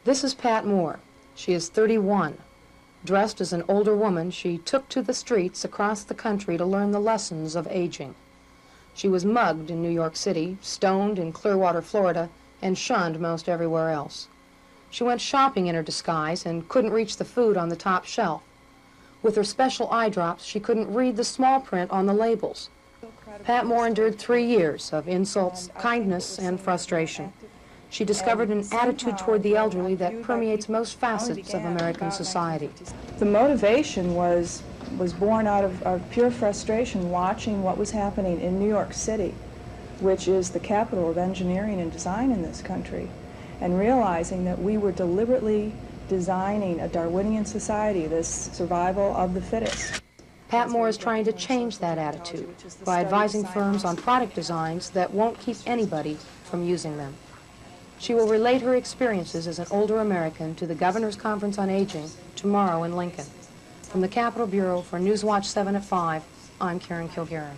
This is Pat Moore. She is 31. Dressed as an older woman, she took to the streets across the country to learn the lessons of aging. She was mugged in New York City, stoned in Clearwater, Florida, and shunned most everywhere else. She went shopping in her disguise and couldn't reach the food on the top shelf. With her special eye drops, she couldn't read the small print on the labels. Pat Moore endured 3 years of insults, kindness, and frustration. She discovered an attitude toward the elderly that permeates most facets of American society. The motivation was born out of pure frustration watching what was happening in New York City, which is the capital of engineering and design in this country, and realizing that we were deliberately designing a Darwinian society, this survival of the fittest. Pat Moore is trying to change that attitude by advising firms on product designs that won't keep anybody from using them. She will relate her experiences as an older American to the Governor's Conference on Aging tomorrow in Lincoln. From the Capitol Bureau for Newswatch 7 at 5, I'm Karen Kilgaren.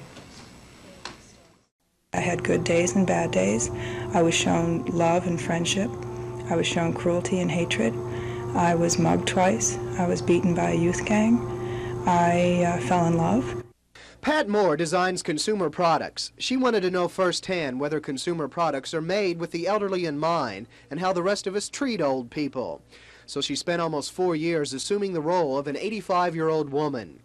I had good days and bad days. I was shown love and friendship. I was shown cruelty and hatred. I was mugged twice. I was beaten by a youth gang. I fell in love. Pat Moore designs consumer products. She wanted to know firsthand whether consumer products are made with the elderly in mind and how the rest of us treat old people. So she spent almost 4 years assuming the role of an 85-year-old woman.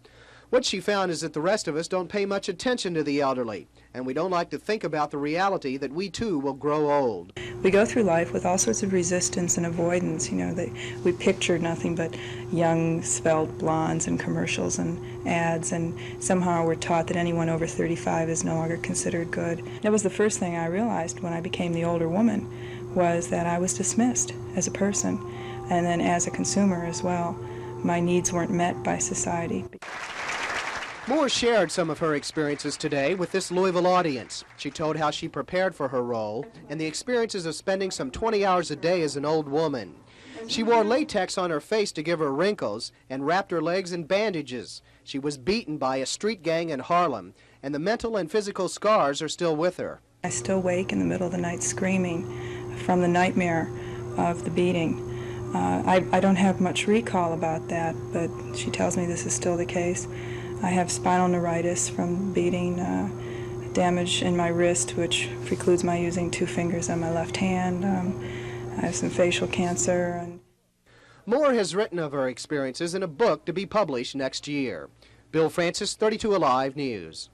What she found is that the rest of us don't pay much attention to the elderly, and we don't like to think about the reality that we too will grow old. We go through life with all sorts of resistance and avoidance. You know, we pictured nothing but young, svelte blondes in commercials and ads, and somehow we're taught that anyone over 35 is no longer considered good. That was the first thing I realized when I became the older woman, was that I was dismissed as a person, and then as a consumer as well. My needs weren't met by society. Moore shared some of her experiences today with this Louisville audience. She told how she prepared for her role and the experiences of spending some 20 hours a day as an old woman. She wore latex on her face to give her wrinkles and wrapped her legs in bandages. She was beaten by a street gang in Harlem, and the mental and physical scars are still with her. I still wake in the middle of the night screaming from the nightmare of the beating. I don't have much recall about that, but she tells me this is still the case. I have spinal neuritis from beating, damage in my wrist, which precludes my using 2 fingers on my left hand. I have some facial cancer. Moore has written of her experiences in a book to be published next year. Bill Francis, 32 Alive News.